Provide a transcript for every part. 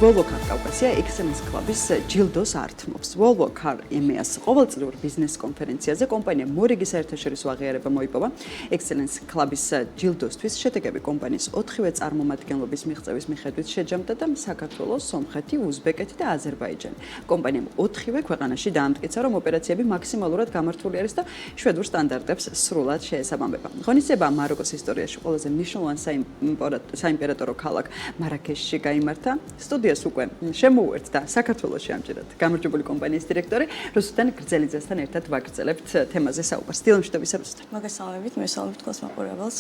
Volvo Car Caucasia Excellence Club-ის ჯილდოს ართმობს. Volvo Car EMEA-ს ყოველწლიურ ბიზნეს კონფერენციაზე კომპანია მორიგი საერთაშორისო აღიარება მოიპოვა. Excellence Club-ის ჯილდოსთვის შედეგები კომპანიის 4-ვე წარმომადგენლობის მიღწევის მიხედვით შეჯამდა და საქართველოს, სომხეთი, უზბეკეთი და აზერბაიჯანი. კომპანიამ 4-ვე ქვეყანაში დაამტკიცა, რომ ოპერაციები მაქსიმალურად გამართული არის და შვედურ სტანდარტებს სრულად შეესაბამება. ღონისძიება მაროკოს ისტორიაში ყველაზე მნიშვნელოვან საიმპერატორო ქალაქ მარაკეშში გაიმართა. სტუდიას უკვე შემოუერთდა საქართველოში ამჯერად გამარჯვებული კომპანიის დირექტორი რუსუდან გრძელიძესთან ერთად ვაგრძელებთ თემაზე საუბარს. დილამშვიდობისა რუსუდან. მოგესალმებით, მესალმებით ყველას მაყურებელს.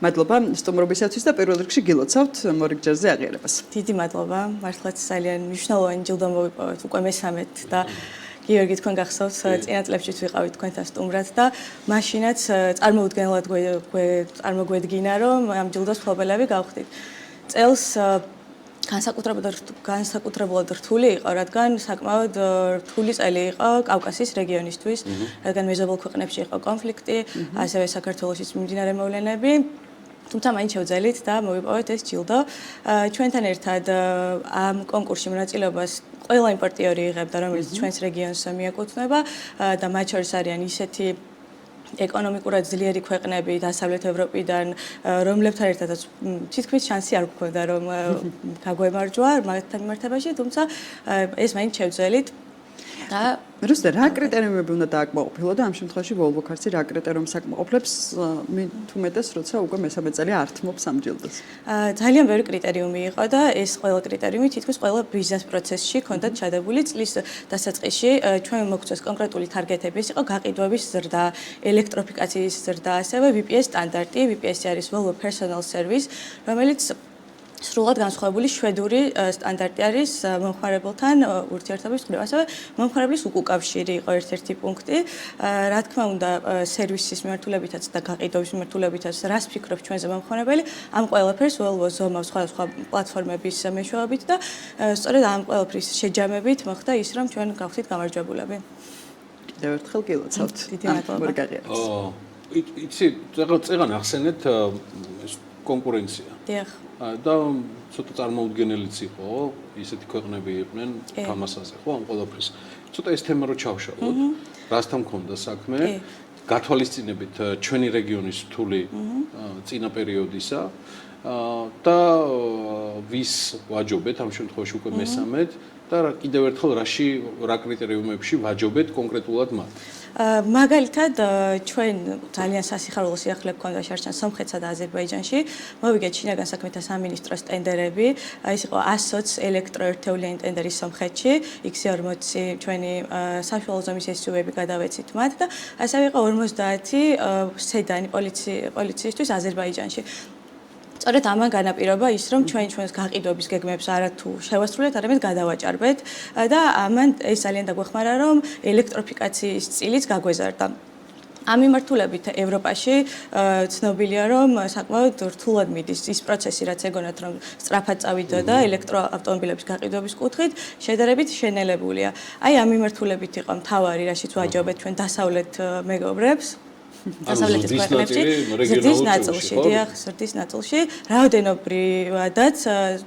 მადლობა სტუმრობისათვის და პირველ რიგში გილოცავთ მორიგ ჯერზე აღიარებას. დიდი მადლობა. მართლაც ძალიან მნიშვნელოვანი ჯილდო მოვიპოვეთ უკვე მესამედ და გიორგი თქვენ გახსოვთ წინა წლებშიც ვიყავით თქვენთან სტუმრად და მაშინაც წარმოუდგენლად წარმოგვედგინა რომ ამ ჯილდოს მფლობელები გავხდით. წელს განსაკუთრებულად რთული იყო, რადგან საკმაოდ რთული წელი იყო კავკასიის რეგიონისთვის, რადგან მეზობელ ქვეყნებში იყო კონფლიქტი, ასევე საქართველოშიც მიმდინარე მოვლენები. თუმცა მაინც შევძელით და მოვიპოვეთ ეს ჯილდო. ჩვენთან ერთად ამ კონკურსში მონაწილეობას ყველა იმპორტიორი იღებდა, რომელიც ჩვენს რეგიონს მიეკუთვნება და მათ შორის არიან ისეთი ეკონომიკურად ძლიერი ქვეყნები დასავლეთ ევროპიდან, რომლებთან ერთადაც თითქმის შანსი არ გქონდა რომ გაგვემარჯვა მათთან მიმართებაში, თუმცა ეს მაინც შევძელით და რუსთა რა კრიტერიუმები უნდა დააკმაყოფილო და ამ შემთხვევაში Volvo Cars-ი რა კრიტერიუმს აკმაყოფილებს თუმეტეს როცა უკვე მესამე წელი ართმობს ამ ჯილდოს? ძალიან ბევრი კრიტერიუმი იყო და ეს ყველა კრიტერიუმი თითქოს ყველა ბიზნეს პროცესში ჰქონდათ ჩადებული. წლის დასაწყისში ჩვენ მოგწეს კონკრეტული თარგეტები, ეს იყო გაყიდვების ზრდა, ელექტროფიკაციის ზრდა, ასევე VPS სტანდარტი. VPS-ი არის Volvo Personal Service, რომელიც სრულად განსხვავებული შვედური სტანდარტი არის მომხმარებელთან ურთიერთობის მხრივ. ასევე მომხმარებლის უკავშირი იყო ერთ-ერთი პუნქტი. რა თქმა უნდა, სერვისის მიმართულებითაც და გაყიდვების მიმართულებითაც რას ფიქრობს ჩვენზე მომხმარებელი, ამ ყველაფერს Volvo ზომავს სხვადასხვა პლატფორმების მეშვეობით და სწორედ ამ ყველაფრის შეჯამებით მოხდა ის, რომ ჩვენ გავხდით გამარჯვებულები. კიდევ ერთხელ გილოცავთ. დიდი მადლობა. იცი, წეგან ახსენეთ კონკურენცია. დიახ. და ცოტა წარმოუდგენელიც იყო, ისეთი ქვეყნები იყვნენ თამასაზე, ხო, ამ ყველაფრის. ცოტა ეს თემა რო ჩავშალოთ, რასთან მქონდა საქმე, გათვალისწინებით ჩვენი რეგიონის რთული წინა პერიოდისა და ვის ვაჯობეთ ამ შემთხვევაში უკვე მესამედ და კიდევ ერთხელ რა კრიტერიუმებში ვაჯობეთ კონკრეტულად მათ. მაგალითად, ჩვენ ძალიან სასიხარულო სიახლე გქონდა შარშან სომხეთსა და აზერბაიჯანში. მოვიგეთ შინაგან საქმეთა სამინისტროს ტენდერები. ეს იყო 120 ელექტროერთეულიანი ტენდერი სომხეთში, X40 ჩვენი საშუალო ზომის SUV-ები გადავეცით მათ და ასევე იყო 50 სედანი პოლიციისთვის აზერბაიჯანში. სწორედ ამან განაპირობა ის, რომ ჩვენს გაყიდვების გეგმებს არათუ შევასრულეთ, არამედ გადავაჭარბეთ და ამან ეს ძალიან დაგვეხმარა, რომ ელექტროფიკაციის წილიც გაგვეზარდა. ამ მიმართულებით ევროპაში ცნობილია, რომ საკმაოდ რთულად მიდის ის პროცესი, რაც ეგონათ, რომ სწრაფად წავიდოდა ელექტროავტომობილების გაყიდვების კუთხით, შედარებით შენელებულია. აი ამ მიმართულებით იყო მთავარი, რაშიც ვაჯობეთ ჩვენ დასავლეთ მეგობრებს. დასავლეთის ქვეყნებში, ზრდის ნაწილში, დიახ, ზრდის ნაწილში, რაოდენობრივადაც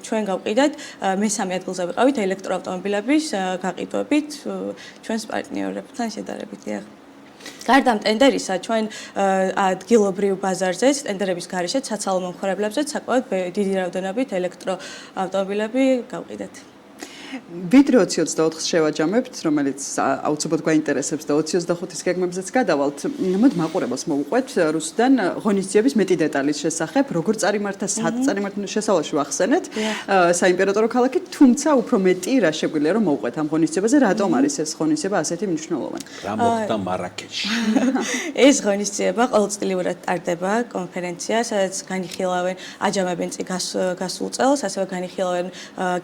ჩვენ გავყიდათ მესამე ადგილზე ვიყავით ელექტროავტომობილების გაყიდვებით ჩვენს პარტნიორებთან შედარებით, დიახ. გარდა ამ ტენდერისა, ჩვენ ადგილობრივ ბაზარზე, ტენდერების გარეშე საცალო მომხმარებლებსაც საკმაოდ დიდი რაოდენობით ელექტროავტომობილები გავყიდეთ. ვიდრე 2024-ს შევაჯამებთ, რომელიც აუცილებლად გვაინტერესებს და 2025-ის გეგმებზეც გადავალთ. მოდი მაყურებელს მოვუყვეთ რუსუდან ღონისძიების მეტი დეტალის შესახებ, როგორ წარიმართა, სად წარიმართა შესავალში ვახსენეთ საიმპერატორო ქალაქი, თუმცა უფრო მეტი რა შეგვიძლია რომ მოვუყვეთ ამ ღონისძიებაზე, რატომ არის ეს ღონისძიება ასეთი მნიშვნელოვანი? რა მოხდა მარაკეშში? ეს ღონისძიება ყოველწლიურად ტარდება კონფერენცია, სადაც განიხილავენ, აჯამებენ გასულ წელს, ასევე განიხილავენ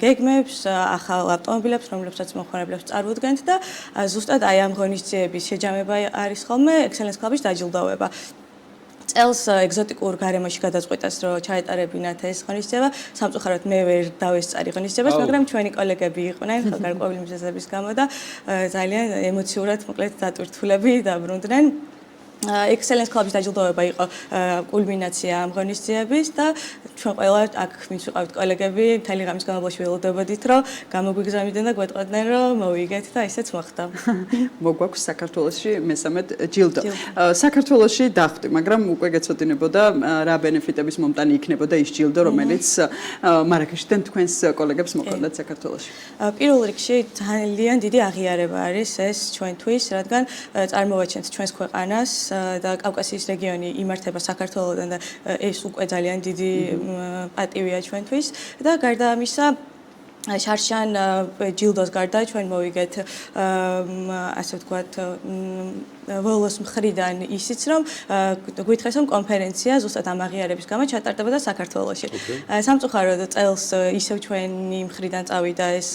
გეგმებს, ავტომობილებს, რომლებსაც მომხმარებლებს წარუდგენთ და ზუსტად აი ამ ღონისძიების შეჯამება არის ხოლმე Excellence Club-ის დაჯილდოვება. წელს ეგზოტიკურ გარემოში გადაწყვიტეს, რომ ჩაეტარებინათ ეს ღონისძიება. სამწუხაროდ მე ვერ დავესწარი ღონისძიებას, მაგრამ ჩვენი კოლეგები იყვნენ გარკვეული მიზეზების გამო და ძალიან ემოციურად მოკლედ დატვირთულები დაბრუნდნენ. Excellence Club-ის დაჯილდოება იყო კულმინაცია ამ ღონისძიების და ჩვენ ყველა აქ ვინც ვიყავით კოლეგები, მთელი ღამის განმავლობაში ველოდებოდით, რომ გამოგვიგზავნიდნენ და გვეტყოდნენ, რომ მოვიგეთ და ისეც მოხდა. მოგვაქვს საქართველოში მესამედ ჯილდო. საქართველოში დახვდი, მაგრამ უკვე გეცოდინებოდა რა ბენეფიტების მომტანი იქნებოდა ის ჯილდო, რომელიც მარაქეშიდან თქვენს კოლეგებს მოხდათ საქართველოში. პირველ რიგში ძალიან დიდი აღიარება არის ეს ჩვენთვის, რადგან წარმოვაჩენთ ჩვენს ქვეყანას და კავკასიის რეგიონი იმართება საქართველოსთან და ეს უკვე ძალიან დიდი პატივია ჩვენთვის და გარდა ამისა შარშან ჯილდოს გარდა ჩვენ მოვიგეთ ასე ვთქვათ ვოლოს მხრიდან ისიც რომ გვითხრეს რომ კონფერენცია ზუსტად ამ აღიარების გამო ჩატარდებოდა საქართველოში. სამწუხაროდ წელს ისევ ჩვენი მხრიდან წავიდა ეს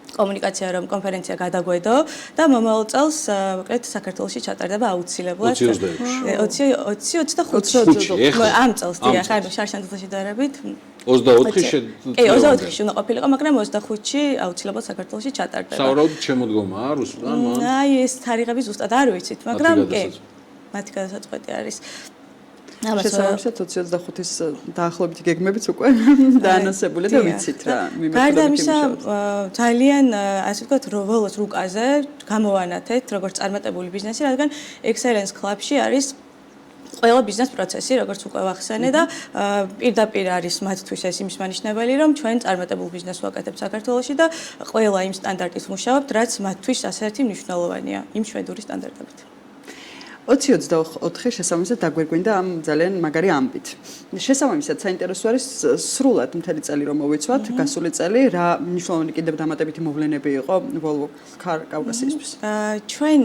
კომუნიკაცია რომ კონფერენცია გადაგვედო და მომავალ წელს მოკლედ საქართველოში ჩატარდება აუცილებლად 20-25 ამ წელს დიახ ანუ შარშანთან შედარებით 24-ში უნდა ყოფილიყო, მაგრამ 25-ში აუცილებლად საქართველოში ჩატარდება. სავარაუდოდ შემოდგომაა რუსუდან? აი ეს თარიღები ზუსტად არ ვიცით, მაგრამ კი, მათი გადასაწყვეტი არის. შესაბამისად 25-ის დაახლოებით გეგმებიც უკვე დაანონსებულია და ვიცით რა. გარდა ამისა, ძალიან ასე ვთქვათ, როლოს რუკაზე გამოვანათეთ, როგორც წარმატებული ბიზნესი, რადგან Excellence Club-ში არის ყველა ბიზნეს პროცესი, როგორც უკვე ვახსენე და პირდაპირ არის მათთვის ეს იმის მანიშნებელი, რომ ჩვენ წარმატებულ ბიზნესს ვაკეთებთ საქართველოში და ყველა იმ სტანდარტით ვმუშაობთ, რაც მათთვის ასეთი მნიშვნელოვანია, იმ შვედური სტანდარტებით. 2024 შესაბამისად დაგვერგვინდა ამ ძალიან მაგარი ამბით. შესაბამისად საინტერესო არის სრულად მთელი წელი რომ მოვიცვათ, გასული წელი რა მნიშვნელოვანი კიდევ დამატებითი მოვლენები იყო Volvo Car კავკასიისთვის. ჩვენ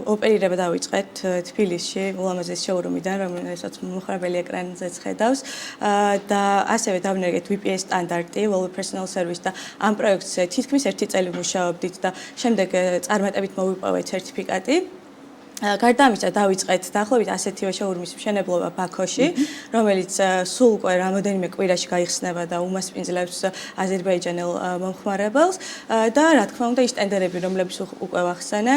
ოპერირება დავიწყეთ თბილისში, ულამაზეს შოურუმიდან, რომელსაც მოხარებელი ეკრანზეც ხედავს და ასევე დავნერგეთ VPS სტანდარტი, Volvo Personal Service და ამ პროექტზე თითქმის 1 წელი ვმუშაობდით და შემდეგ წარმატებით მოვიპოვეთ სერტიფიკატი. გარდა ამისა დავიწყეთ დაახლოებით ასეთივე შოურუმის მშენებლობა ბაქოში, რომელიც სულ უკვე რამოდენიმე კვირაში გაიხსნება და უმასპინძლებს აზერბაიჯანელ მომხმარებელს და რა თქმა უნდა ის ტენდერები, რომლებიც უკვე ვახსენე,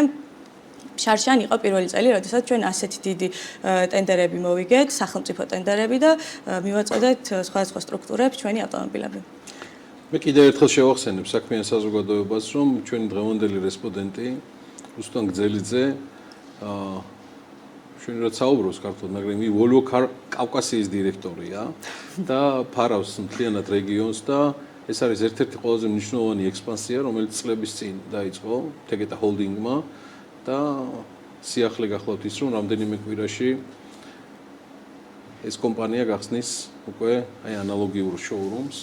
შარშან იყო პირველი წელი, როდესაც ჩვენ ასეთი დიდი ტენდერები მოვიგეთ, სახელმწიფო ტენდერები და მივაწოდეთ სხვადასხვა სტრუქტურებს ჩვენი ავტომობილები. მე კიდევ ერთხელ შევახსენებ საქმიან საზოგადოებას, რომ ჩვენი დღევანდელი რესპონდენტი რუსტან გძელიძე ჩვენ რა საუბრობს ქართულად, მაგრამ ის Volvo Car კავკასიის დირექტორია და ფარავს მთლიანად რეგიონს და ეს არის ერთ-ერთი ყველაზე მნიშვნელოვანი ექსპანსია, რომელიც წლების წინ დაიწყო Tegeta Holding-მა და სიახლე გახლავთ ის, რომ რამდენიმე კვირაში ეს კომპანია გახსნის უკვე აი ანალოგიურ შოურუმს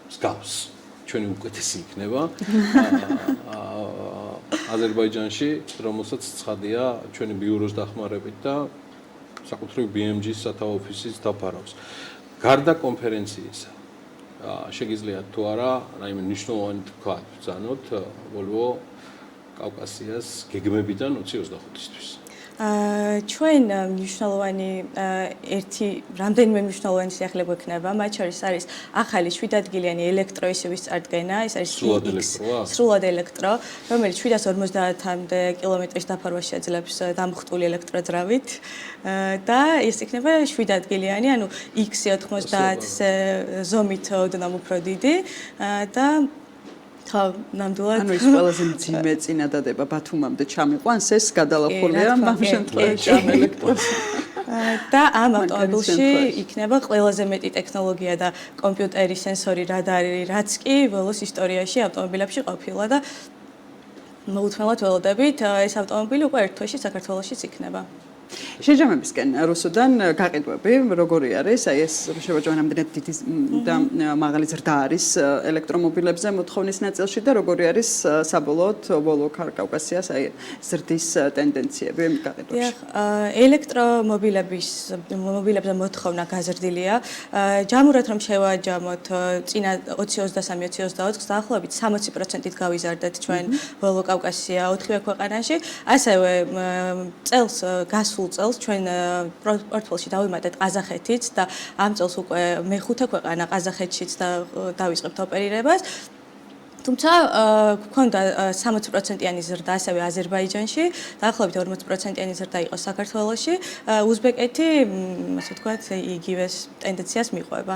მსგავს. ჩვენი უკეთესი იქნება აზერბაიჯანში, რომელსაც ცხადია ჩვენი ბიუროს დახმარებით და საკუთრივ BMG-ის სათავო ოფისიც დაფარავს. გარდა კონფერენციისა, შეგიძლიათ თუ არა, რაიმე მნიშვნელოვანი თქვა ბრძანოთ Volvo კავკასიას გეგმებიდან 2025-ისთვის. ჩვენ მნიშვნელოვანი რამდენიმე მნიშვნელოვანი სიახლე გვექნება, მათ შორის არის ახალი 7 ადგილიანი ელექტრო ისევის წარდგენა, ეს არის სრულად ელექტრო, რომელიც 750-მდე კილომეტრის დაფარვას შეძლებს დამხტული ელექტროძრავით და ეს იქნება 7 ადგილიანი, ანუ X90 ზომით ოდნავ უფრო დიდი და ნამდვილად ანუ ის ყველაზე მძიმე წინადადება ბათუმამდე ჩამიყვანს ეს გადალახულია ამ შემთხვევაში ამ ელექტროს და ამ ავტომობილში იქნება ყველაზე მეტი ტექნოლოგია და კომპიუტერი, სენსორი, რადარი, რაც კი Volvo-ის ისტორიაში ავტომობილებში ყოფილა და მოუთმელად ველოდებით ეს ავტომობილი უკვე ერთ თვეში საქართველოშიც იქნება. შეჯამებისკენ რუსუდან გაყიდვები როგორი არის? აი ეს შევაჯამე რამდენად დიდი და მაღალი ზრდა არის ელექტრომობილებზე მოთხოვნის ნაწილში და როგორი არის საბოლოოდ Volvo Car კავკასიას აი ზრდის ტენდენციები გაყიდვებში? ელექტრომობილებზე მოთხოვნა გაზრდილია. ჯამურად რომ შევაჯამოთ წინა 2023-2024 დაახლოებით 60%-ით გავიზარდეთ ჩვენ Volvo კავკასია 4-ვე ქვეყანაში. ასევე წელს გასულ წელს ჩვენ პორტფოლში დავიმატეთ ყაზახეთიც და ამ წელს უკვე მე-5 ქვეყანა ყაზახეთშიც დავიწყებთ ოპერირებას. თუმცა გვქონდა 60%-იანი ზრდა ასევე აზერბაიჯანში, დაახლოებით 40%-იანი ზრდა იყო საქართველოში. უზბეკეთი, ასე ვთქვათ, იგივე ტენდენციას მიყვება.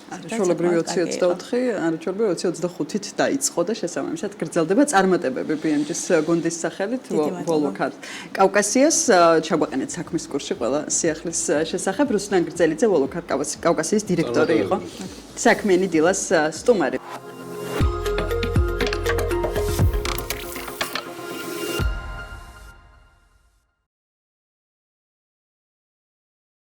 არაჩვეულებრივი 2024, არაჩვეულებრივი 2025-ით დაიწყო და შესაბამისად გრძელდება წარმატებები BMG-ის გუნდის სახელით Volvo-Cars. კავკასიას ჩაგვაყენეთ საქმის კურსში ყველა სიახლის შესახებ. რუსლან გრძელიძე Volvo-Cars კავკასიის დირექტორი იყო. საქმიანი დილას სტუმარი.